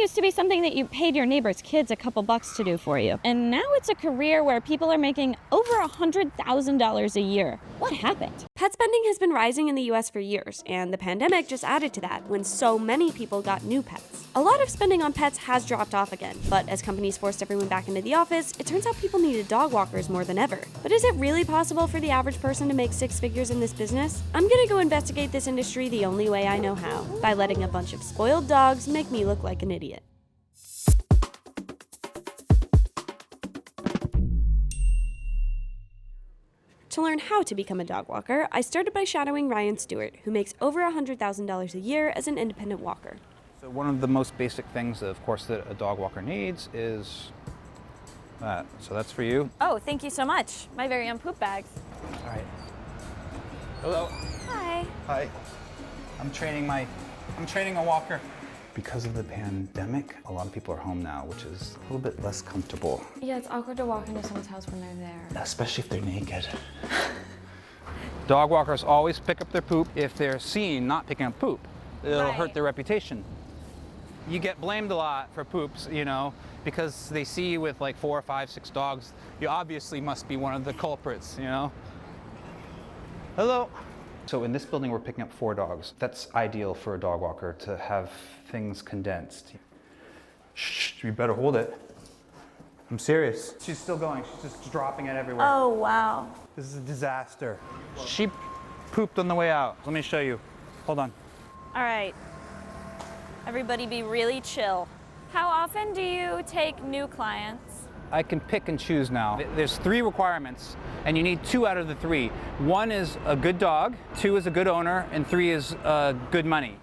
used to be something that you paid your neighbor's kids a couple bucks to do for you. And now it's a career where people are making over $100,000 a year. What happened? Pet spending has been rising in the US for years, and the pandemic just added to that when so many people got new pets. A lot of spending on pets has dropped off again, but as companies forced everyone back into the office, it turns out people needed dog walkers more than ever. But is it really possible for the average person to make six figures in this business? I'm gonna go investigate this industry the only way I know how, by letting a bunch of spoiled dogs make me look like an idiot. To learn how to become a dog walker, I started by shadowing Ryan Stewart, who makes over $100,000 a year as an independent walker. So one of the most basic things, of course, that a dog walker needs is that. So that's for you. Oh, thank you so much. My very own poop bags. All right. Hello. Hi. Hi. I'm training a walker. Because of the pandemic, a lot of people are home now, which is a little bit less comfortable. Yeah, it's awkward to walk into someone's house when they're there. Especially if they're naked. Dog walkers always pick up their poop if they're seen not picking up poop. It'll hurt their reputation. You get blamed a lot for poops, because they see you with like 4, 5, 6 dogs. You obviously must be one of the culprits, Hello. So in this building, we're picking up 4 dogs. That's ideal for a dog walker to have things condensed. Shh, you better hold it. I'm serious. She's still going. She's just dropping it everywhere. Oh, wow. This is a disaster. She pooped on the way out. Let me show you. Hold on. All right. Everybody be really chill. How often do you take new clients? I can pick and choose now. There's 3 requirements, and you need 2 out of the 3. 1 is a good dog, 2 is a good owner, and 3 is good money.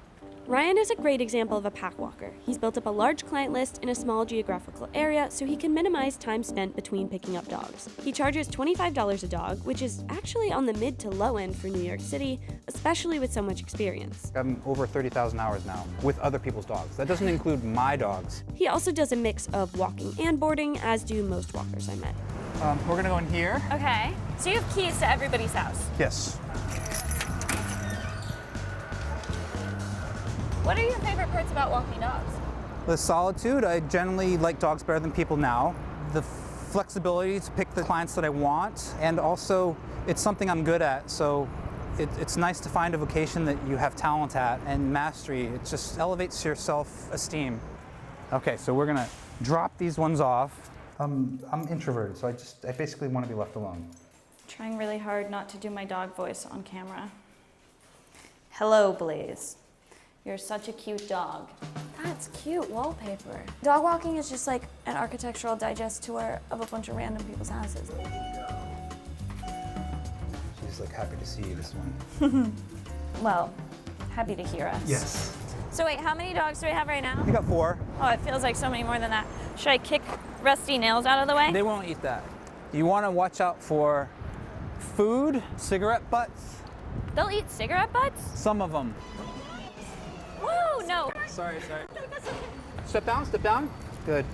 Ryan is a great example of a pack walker. He's built up a large client list in a small geographical area so he can minimize time spent between picking up dogs. He charges $25 a dog, which is actually on the mid to low end for New York City, especially with so much experience. I'm over 30,000 hours now with other people's dogs. That doesn't include my dogs. He also does a mix of walking and boarding, as do most walkers I met. We're gonna go in here. Okay. So you have keys to everybody's house? Yes. What are your favorite parts about walking dogs? The solitude. I generally like dogs better than people now. The flexibility to pick the clients that I want, and also it's something I'm good at, so it's nice to find a vocation that you have talent at and mastery. It just elevates your self-esteem. Okay, so we're gonna drop these ones off. I'm introverted, so I basically want to be left alone. Trying really hard not to do my dog voice on camera. Hello, Blaze. You're such a cute dog. That's cute wallpaper. Dog walking is just like an architectural digest tour of a bunch of random people's houses. She's like happy to see you, this one. Well, happy to hear us. Yes. So wait, how many dogs do we have right now? We got 4. Oh, it feels like so many more than that. Should I kick Rusty Nails out of the way? They won't eat that. You want to watch out for food, cigarette butts. They'll eat cigarette butts? Some of them. Whoa, no. Sorry. Step down. Good.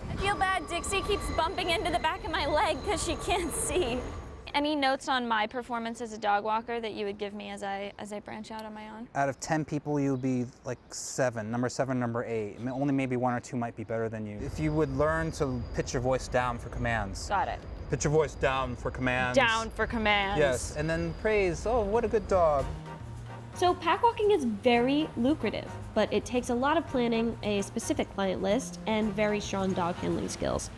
I feel bad. Dixie keeps bumping into the back of my leg because she can't see. Any notes on my performance as a dog walker that you would give me as I branch out on my own? Out of 10 people, you'll be like 7, number 7, number 8. Only maybe 1 or 2 might be better than you. If you would learn to pitch your voice down for commands. Got it. Pitch your voice down for commands. Down for commands. Yes, and then praise. Oh, what a good dog. So pack walking is very lucrative, but it takes a lot of planning, a specific client list, and very strong dog handling skills.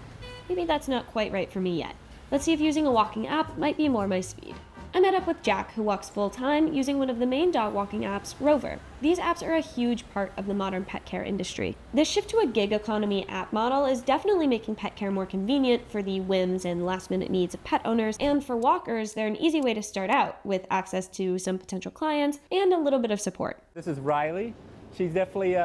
Maybe that's not quite right for me yet. Let's see if using a walking app might be more my speed. I met up with Jack, who walks full-time using one of the main dog walking apps, Rover. These apps are a huge part of the modern pet care industry. This shift to a gig economy app model is definitely making pet care more convenient for the whims and last-minute needs of pet owners, and for walkers, they're an easy way to start out, with access to some potential clients and a little bit of support. This is Riley. She's definitely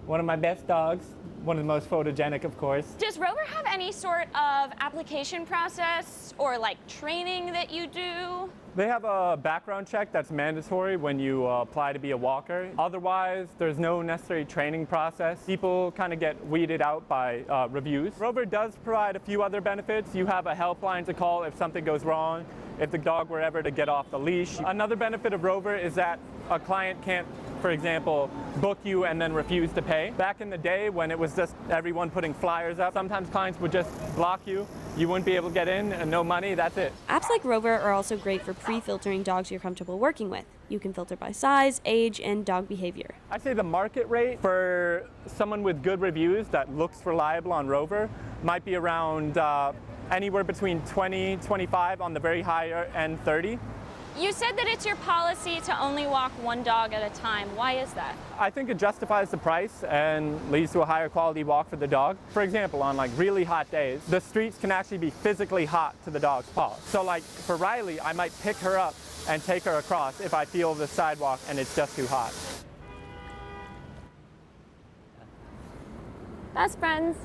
one of my best dogs. One of the most photogenic, of course. Does Rover have any sort of application process or like training that you do? They have a background check that's mandatory when you apply to be a walker. Otherwise, there's no necessary training process. People kind of get weeded out by reviews. Rover does provide a few other benefits. You have a helpline to call if something goes wrong, if the dog were ever to get off the leash. Another benefit of Rover is that a client can't for example, book you and then refuse to pay. Back in the day when it was just everyone putting flyers up, sometimes clients would just block you. You wouldn't be able to get in and no money, that's it. Apps like Rover are also great for pre-filtering dogs you're comfortable working with. You can filter by size, age, and dog behavior. I'd say the market rate for someone with good reviews that looks reliable on Rover might be around anywhere between 20, 25 on the very higher end, 30. You said that it's your policy to only walk one dog at a time. Why is that? I think it justifies the price and leads to a higher quality walk for the dog. For example, on like really hot days, the streets can actually be physically hot to the dog's paws. So like for Riley, I might pick her up and take her across if I feel the sidewalk and it's just too hot. Best friends.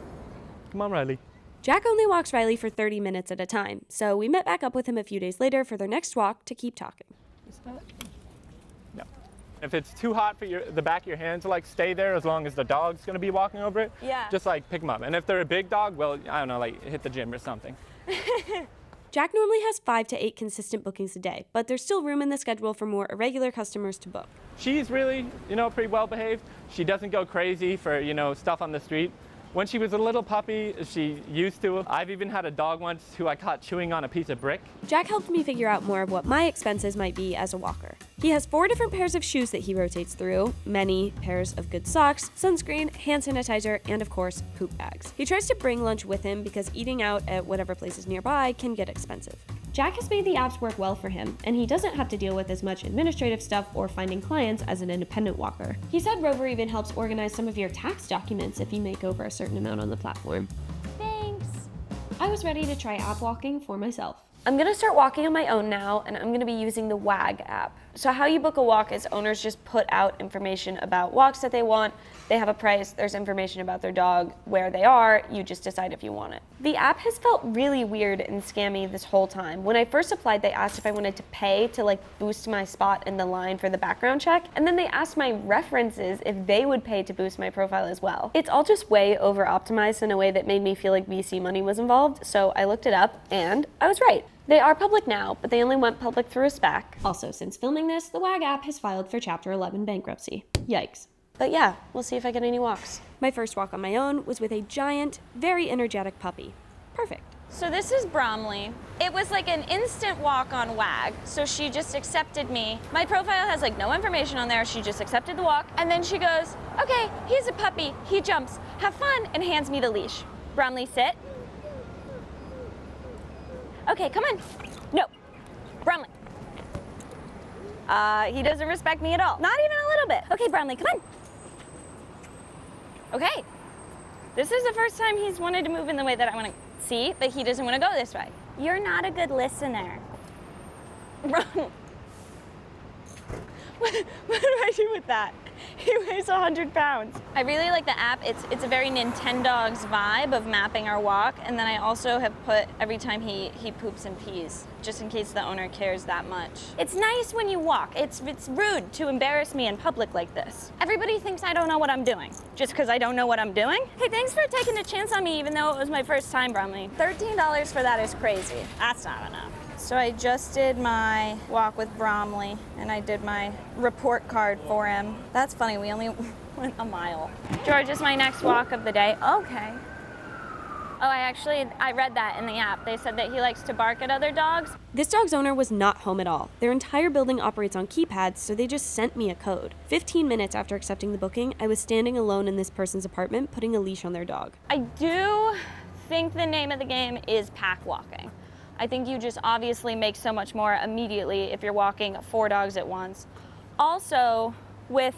Come on, Riley. Jack only walks Riley for 30 minutes at a time, so we met back up with him a few days later for their next walk to keep talking. No. If it's too hot for the back of your hand to like stay there as long as the dog's gonna be walking over it, just like pick them up. And if they're a big dog, well, I don't know, like hit the gym or something. Jack normally has 5 to 8 consistent bookings a day, but there's still room in the schedule for more irregular customers to book. She's really, pretty well behaved. She doesn't go crazy for, stuff on the street. When she was a little puppy, she used to. I've even had a dog once who I caught chewing on a piece of brick. Jack helped me figure out more of what my expenses might be as a walker. He has 4 different pairs of shoes that he rotates through, many pairs of good socks, sunscreen, hand sanitizer, and of course, poop bags. He tries to bring lunch with him because eating out at whatever place is nearby can get expensive. Jack has made the apps work well for him, and he doesn't have to deal with as much administrative stuff or finding clients as an independent walker. He said Rover even helps organize some of your tax documents if you make over a certain amount on the platform. Thanks. I was ready to try app walking for myself. I'm gonna start walking on my own now, and I'm gonna be using the WAG app. So how you book a walk is owners just put out information about walks that they want. They have a price, there's information about their dog, where they are, you just decide if you want it. The app has felt really weird and scammy this whole time. When I first applied, they asked if I wanted to pay to boost my spot in the line for the background check, and then they asked my references if they would pay to boost my profile as well. It's all just way over optimized in a way that made me feel like VC money was involved, so I looked it up and I was right. They are public now, but they only went public through a SPAC. Also, since filming this, the WAG app has filed for Chapter 11 bankruptcy. Yikes. But yeah, we'll see if I get any walks. My first walk on my own was with a giant, very energetic puppy. Perfect. So this is Bromley. It was like an instant walk on WAG, so she just accepted me. My profile has no information on there, she just accepted the walk, and then she goes, okay, he's a puppy, he jumps, have fun, and hands me the leash. Bromley, sit. Okay, come on. No, Bromley. He doesn't respect me at all. Not even a little bit. Okay, Bromley, come on. Okay. This is the first time he's wanted to move in the way that I want to see, but he doesn't want to go this way. You're not a good listener. What do I do with that? He weighs 100 pounds. I really like the app. It's a very Nintendogs vibe of mapping our walk, and then I also have put every time he poops and pees, just in case the owner cares that much. It's nice when you walk. It's rude to embarrass me in public like this. Everybody thinks I don't know what I'm doing, just because I don't know what I'm doing. Hey, thanks for taking a chance on me, even though it was my first time, Bromley. $13 for that is crazy. That's not enough. So I just did my walk with Bromley, and I did my report card for him. That's funny, we only went a mile. George is my next walk of the day. Okay. Oh, I read that in the app. They said that he likes to bark at other dogs. This dog's owner was not home at all. Their entire building operates on keypads, so they just sent me a code. 15 minutes after accepting the booking, I was standing alone in this person's apartment putting a leash on their dog. I do think the name of the game is pack walking. I think you just obviously make so much more immediately if you're walking 4 dogs at once. Also, with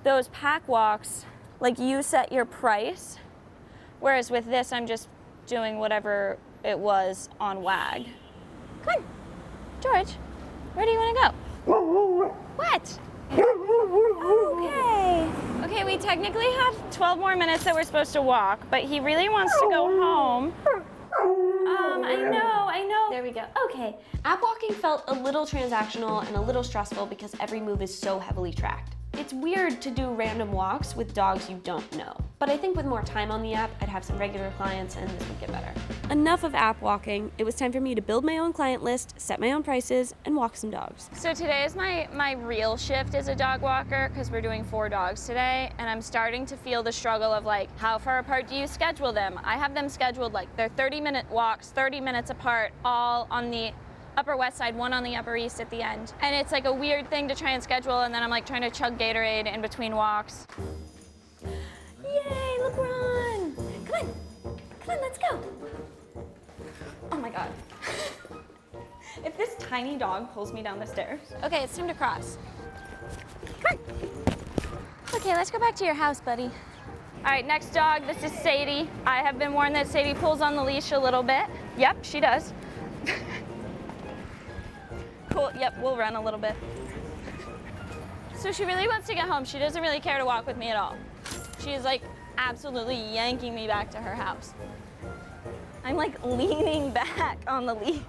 those pack walks, you set your price, whereas with this, I'm just doing whatever it was on WAG. Come on, George, where do you want to go? What? Okay, we technically have 12 more minutes that we're supposed to walk, but he really wants to go home. I know. There we go. Okay. App walking felt a little transactional and a little stressful because every move is so heavily tracked. It's weird to do random walks with dogs you don't know. But I think with more time on the app, I'd have some regular clients and this would get better. Enough of app walking. It was time for me to build my own client list, set my own prices, and walk some dogs. So today is my real shift as a dog walker because we're doing 4 dogs today, and I'm starting to feel the struggle of like, how far apart do you schedule them? I have them scheduled like they're 30-minute walks, 30 minutes apart, all on the Upper West Side, one on the Upper East at the end. And it's like a weird thing to try and schedule, and then I'm like trying to chug Gatorade in between walks. Yay, look, run! Come on, let's go. Oh my God. If this tiny dog pulls me down the stairs. Okay, it's time to cross. Come on. Okay, let's go back to your house, buddy. All right, next dog, this is Sadie. I have been warned that Sadie pulls on the leash a little bit. Yep, she does. Cool, yep, we'll run a little bit. So she really wants to get home. She doesn't really care to walk with me at all. She is like absolutely yanking me back to her house. I'm like leaning back on the leash.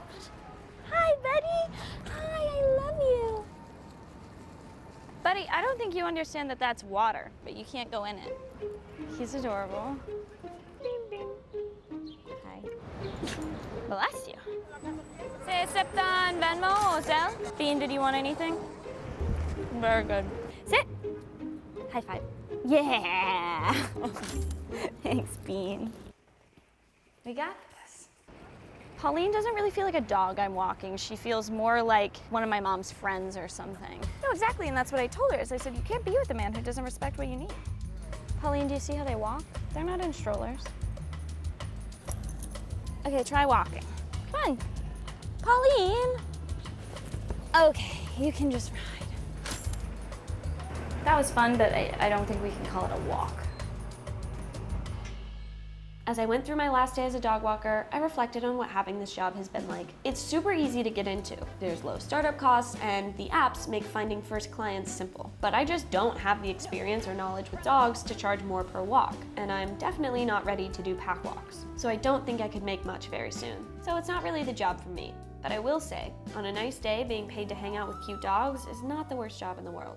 Hi, buddy. Hi, I love you. Buddy, I don't think you understand that that's water, but you can't go in it. He's adorable. Hi. Bless you. Se aceptan Venmo o Zelle? Bean, did you want anything? Very good. Sit. High five. Yeah. Thanks, Bean. We got this. Pauline doesn't really feel like a dog I'm walking. She feels more like one of my mom's friends or something. No, exactly, and that's what I told her. Is I said, you can't be with a man who doesn't respect what you need. Pauline, do you see how they walk? They're not in strollers. Okay, try walking. Come on. Pauline. Okay, you can just ride. That was fun, but I don't think we can call it a walk. As I went through my last day as a dog walker, I reflected on what having this job has been like. It's super easy to get into. There's low startup costs, and the apps make finding first clients simple. But I just don't have the experience or knowledge with dogs to charge more per walk, and I'm definitely not ready to do pack walks. So I don't think I could make much very soon. So it's not really the job for me. But I will say, on a nice day, being paid to hang out with cute dogs is not the worst job in the world.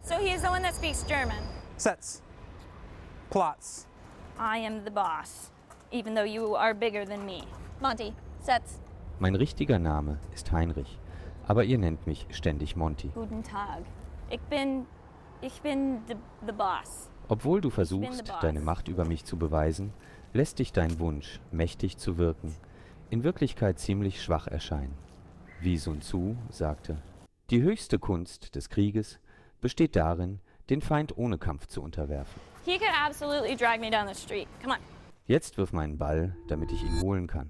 So he's the one that speaks German. Sets. Plots. I am the boss, even though you are bigger than me. Monty, Setz. Mein richtiger Name ist Heinrich, aber ihr nennt mich ständig Monty. Guten Tag. Ich bin the boss. Obwohl du versuchst, deine Macht über mich zu beweisen, lässt dich dein Wunsch, mächtig zu wirken, in Wirklichkeit ziemlich schwach erscheinen. Wie Sun Tzu sagte, die höchste Kunst des Krieges besteht darin, den Feind ohne Kampf zu unterwerfen. He could absolutely drag me down the street. Come on. Jetzt wirf meinen Ball, damit ich ihn holen kann.